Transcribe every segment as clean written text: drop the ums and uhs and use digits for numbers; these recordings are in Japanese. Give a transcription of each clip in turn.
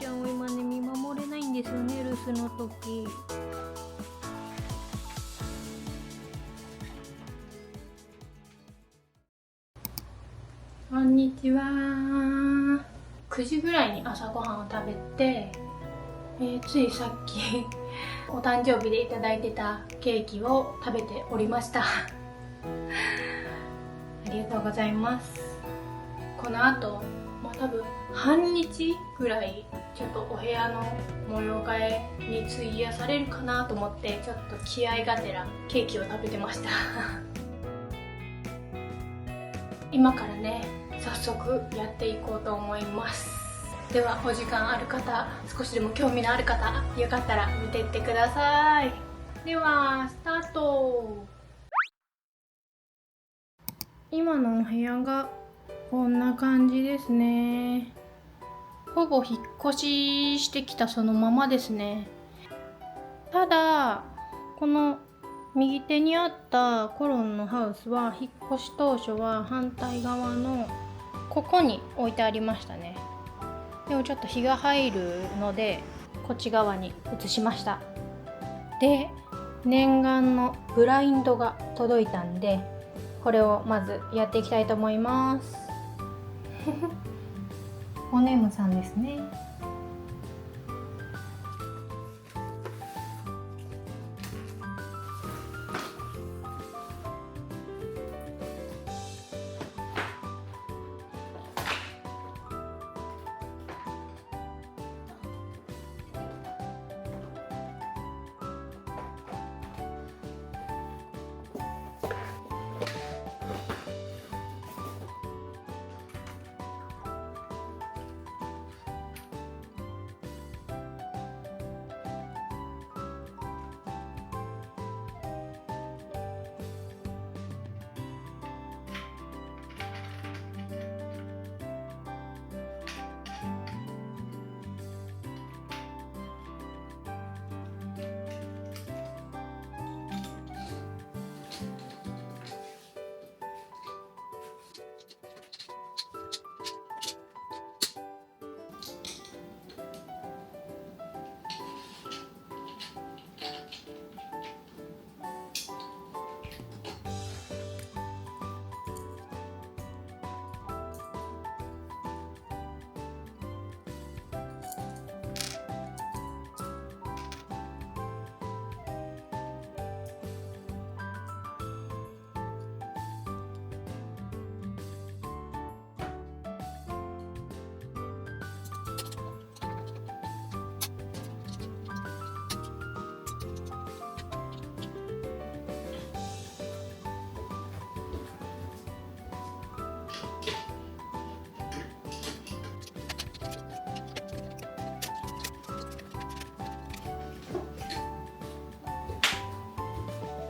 ちゃんを今ね見守れないんですよね、留守の時。こんにちは。9時ぐらいに朝ごはんを食べて、ついさっきお誕生日でいただいてたケーキを食べておりましたありがとうございます。この後多分半日ぐらいちょっとお部屋の模様替えに費やされるかなと思って、ちょっと気合がてらケーキを食べてました今からね早速やっていこうと思います。ではお時間ある方、少しでも興味のある方、よかったら見てってください。ではスタート。今のお部屋がこんな感じですね。ほぼ引っ越ししてきたそのままですね。ただこの右手にあったコロンのハウスは引っ越し当初は反対側のここに置いてありましたね。でもちょっと日が入るのでこっち側に移しました。で、念願のブラインドが届いたんで、これをまずやっていきたいと思いますおねむさんですね。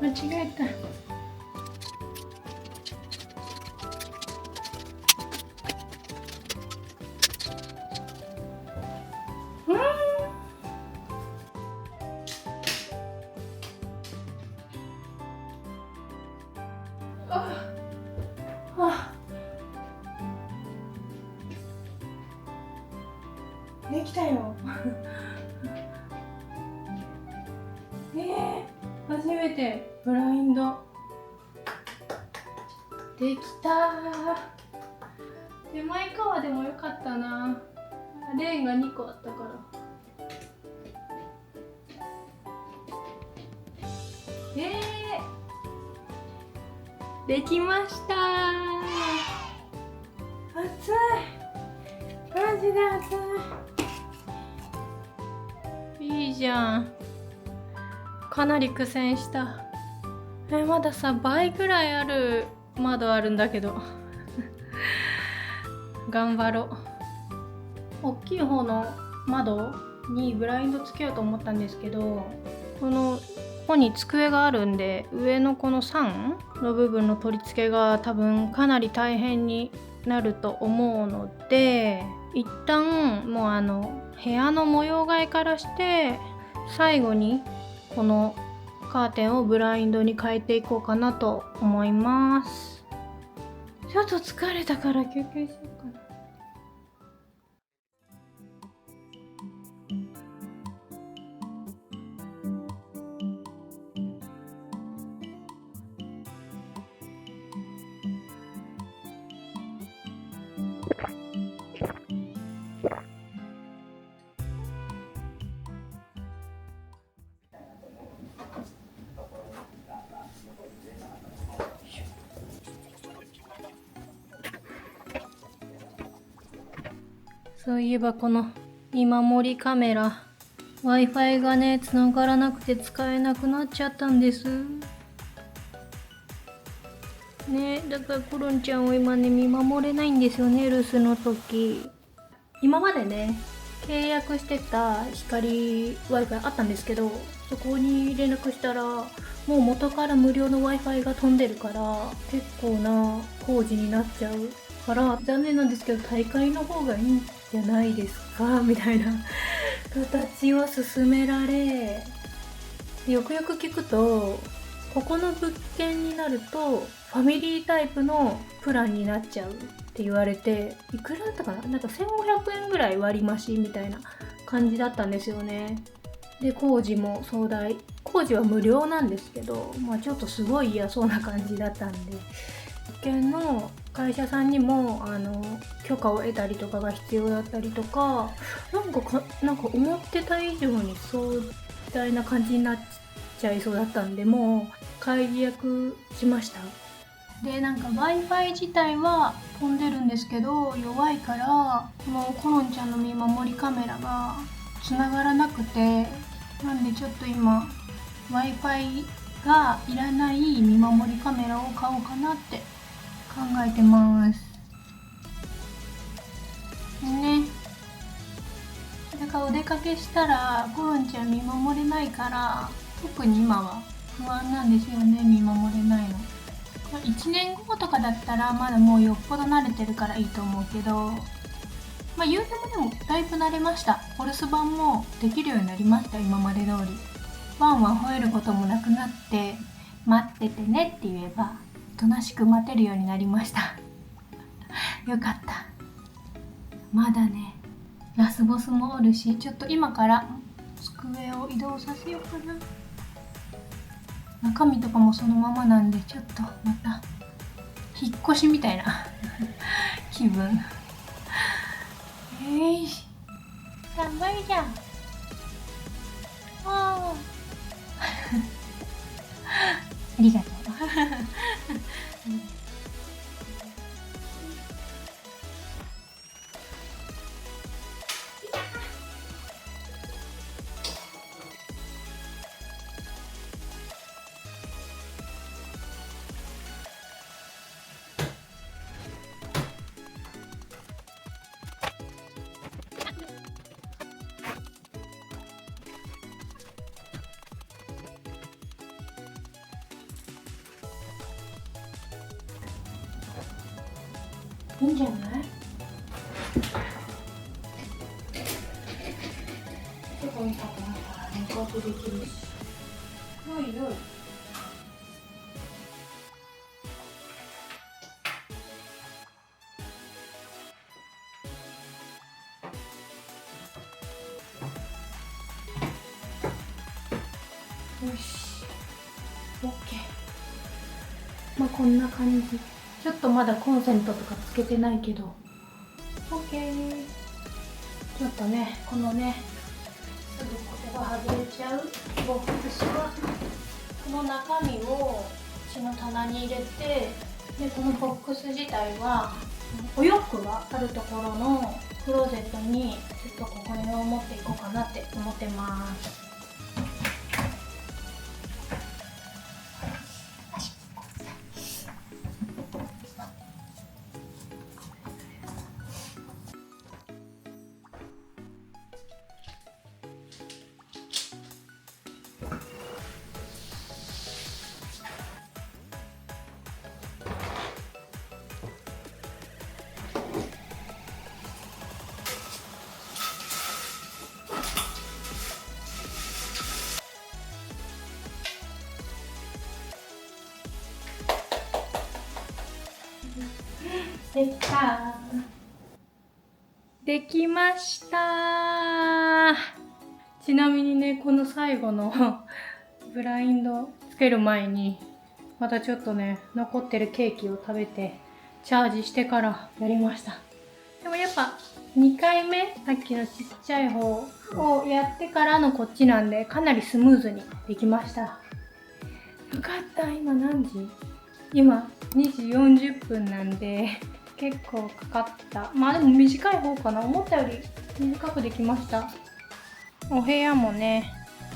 間違えた。できたよ初めてブラインドできた。手前側でもよかったな。レーンが2個あったから。できました。熱い、マジで熱い。いいじゃん。かなり苦戦した。まださ倍ぐらいある窓あるんだけど頑張ろう。大きい方の窓にブラインドつけようと思ったんですけど、ここに机があるんで、上のこの3の部分の取り付けが多分かなり大変になると思うので、一旦もう部屋の模様替えからして最後にこのカーテンをブラインドに変えていこうかなと思います。ちょっと疲れたから休憩しようかな。そういえばこの見守りカメラ Wi-Fi がね繋がらなくて使えなくなっちゃったんですね。だからコロンちゃんを今ね見守れないんですよね、留守の時。今までね契約してた光 Wi-Fi あったんですけど、そこに連絡したらもう元から無料の Wi-Fi が飛んでるから結構な工事になっちゃうから残念なんですけど、大会の方がいいんじゃないですかみたいな形を勧められ、よくよく聞くとここの物件になるとファミリータイプのプランになっちゃうって言われて、いくらだったかな、なんか1500円ぐらい割増みたいな感じだったんですよね。で工事も壮大、工事は無料なんですけど、まあちょっとすごい嫌そうな感じだったんで、物件の会社さんにも許可を得たりとかが必要だったりとか、なんか思ってた以上に壮大な感じになっちゃいそうだったんで、もう解約しました。でなんか Wi-Fi 自体は飛んでるんですけど弱いから、このコロンちゃんの見守りカメラが繋がらなくて、なんでちょっと今 Wi-Fi がいらない見守りカメラを買おうかなって考えてますね。だからお出かけしたらコロンちゃん見守れないから、特に今は不安なんですよね、見守れないの。1年後とかだったらまだもうよっぽど慣れてるからいいと思うけど、まあ言うてもでもだいぶ慣れました。お留守番もできるようになりました。今まで通りワンワン吠えることもなくなって、待っててねって言えばおとなしく待てるようになりましたよかった。まだねラスボスもおるし、ちょっと今から机を移動させようかな。中身とかもそのままなんで、ちょっとまた引っ越しみたいな気分。頑張りじゃん。ありがとういいんじゃない？ちょっと見たくなったら寝かせできるし。よいよい。よし、オッケー。まあこんな感じ。ちょっとまだコンセントとかつけてないけど、オッケー。ちょっとね、このね、すぐここが外れちゃうボックスは、この中身をうちの棚に入れて、でこのボックス自体はお洋服があるところのクローゼットにちょっとここを持っていこうかなって思ってます。できた。できました。ちなみにね、この最後のブラインドつける前にまたちょっとね残ってるケーキを食べてチャージしてからやりました。でもやっぱ2回目、さっきのちっちゃい方をやってからのこっちなんで、かなりスムーズにできました。よかった。今何時？今2時40分なんで結構かかった。まあでも短い方かな。思ったより短くできました。お部屋もね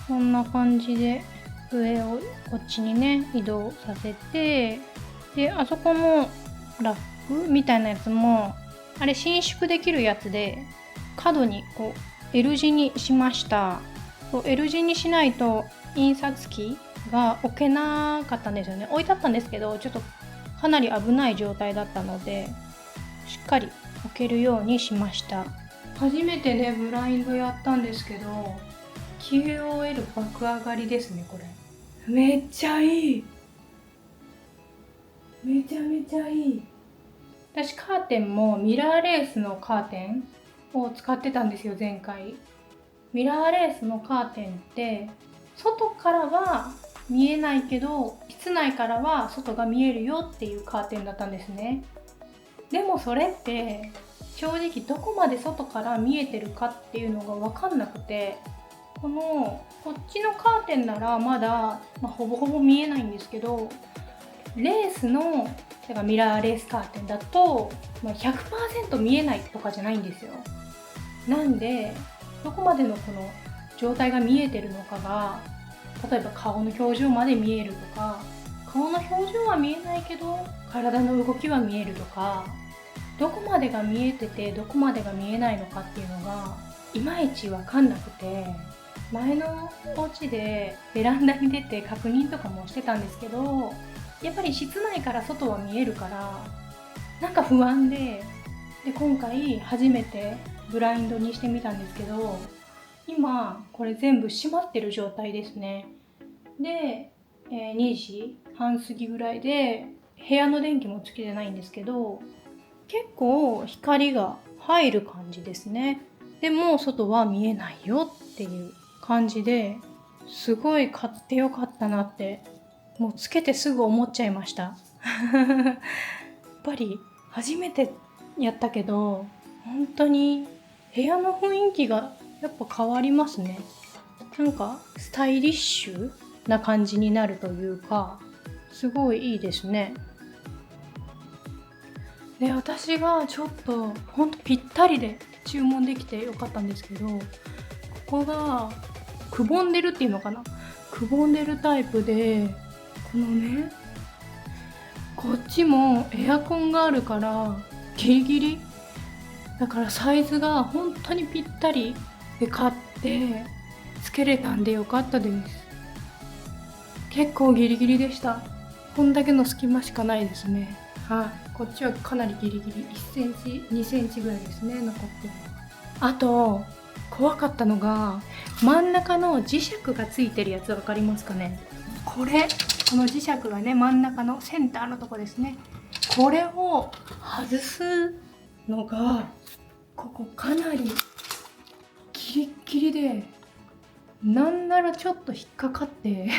こんな感じで上をこっちにね移動させて、であそこのラックみたいなやつもあれ伸縮できるやつで角にこう L 字にしました。L 字にしないと印刷機が置けなかったんですよね。置いてあったんですけどちょっとかなり危ない状態だったのでしっかり置けるようにしました。初めてねブラインドやったんですけど QOL 爆上がりですね。これめっちゃいい、めちゃめちゃいい。私カーテンもミラーレースのカーテンを使ってたんですよ前回。ミラーレースのカーテンって外からは見えないけど室内からは外が見えるよっていうカーテンだったんですね。でもそれって正直どこまで外から見えてるかっていうのが分かんなくて、こっちのカーテンならまだ、ほぼほぼ見えないんですけど、レースのだからミラーレースカーテンだと、100% 見えないとかじゃないんですよ。なんでどこまでのこの状態が見えてるのかが、例えば顔の表情まで見えるとか、顔の表情は見えないけど体の動きは見えるとか、どこまでが見えててどこまでが見えないのかっていうのがいまいち分かんなくて、前のお家でベランダに出て確認とかもしてたんですけど、やっぱり室内から外は見えるからなんか不安で、今回初めてブラインドにしてみたんですけど、今これ全部閉まってる状態ですね。で、2時半過ぎぐらいで部屋の電気もつけてないんですけど、結構光が入る感じですね。でも外は見えないよっていう感じで、すごい買ってよかったなってもうつけてすぐ思っちゃいましたやっぱり初めてやったけど本当に部屋の雰囲気がやっぱ変わりますね。なんかスタイリッシュな感じになるというか、すごいいいですね。で、私がちょっとほんとぴったりで注文できてよかったんですけど、ここがくぼんでるっていうのかな、くぼんでるタイプで、このねこっちもエアコンがあるからギリギリだから、サイズが本当にぴったりで買ってつけれたんでよかったです。結構ギリギリでした。こんだけの隙間しかないですね。はい、こっちはかなりギリギリ1センチ2センチぐらいですね残ってるのが。あと怖かったのが真ん中の磁石がついてるやつ、分かりますかね。この磁石がね真ん中のセンターのとこですね。これを外すのがここかなりギリッギリで、なんならちょっと引っかかって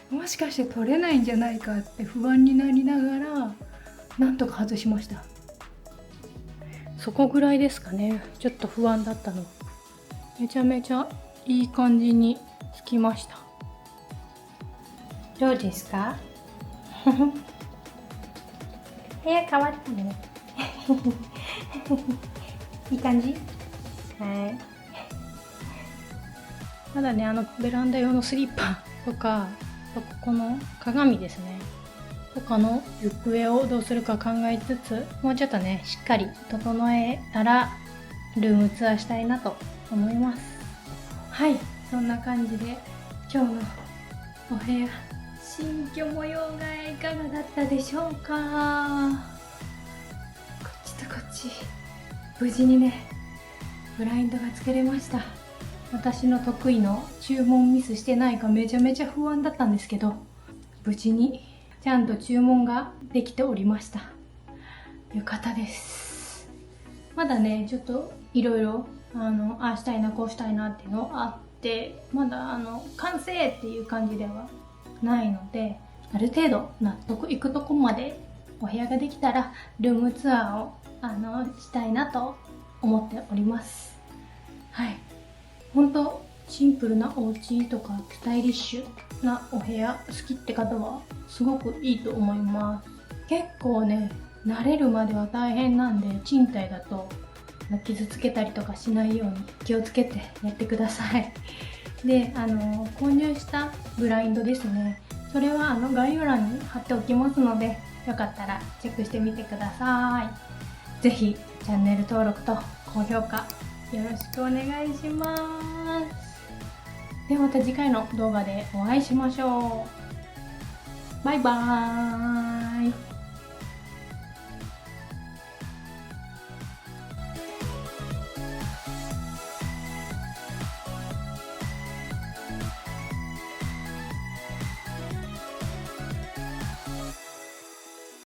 もしかして取れないんじゃないかって不安になりながらなんとか外しました。そこぐらいですかね。ちょっと不安だったの。めちゃめちゃいい感じにつきました。どうですか部屋変わったねいい感じ。はい。ただね、ベランダ用のスリッパとか、ここの鏡ですねとかの行方をどうするか考えつつ、もうちょっとねしっかり整えたらルームツアーしたいなと思います。はい、そんな感じで今日のお部屋新居模様替えいかがだったでしょうか。こっちとこっち無事にねブラインドがつけれました。私の得意の注文ミスしてないかめちゃめちゃ不安だったんですけど、無事にちゃんと注文ができておりました。よかったです。まだねちょっといろいろああしたいなこうしたいなっていうのあって、まだ完成っていう感じではないので、ある程度納得いくとこまでお部屋ができたらルームツアーをしたいなと思っております。はい、本当シンプルなお家とかスタイリッシュなお部屋好きって方はすごくいいと思います。結構ね慣れるまでは大変なんで、賃貸だと傷つけたりとかしないように気をつけてやってください。で、購入したブラインドですね。それは概要欄に貼っておきますので、よかったらチェックしてみてください。ぜひチャンネル登録と高評価よろしくお願いします。ではまた次回の動画でお会いしましょう。バイバーイ。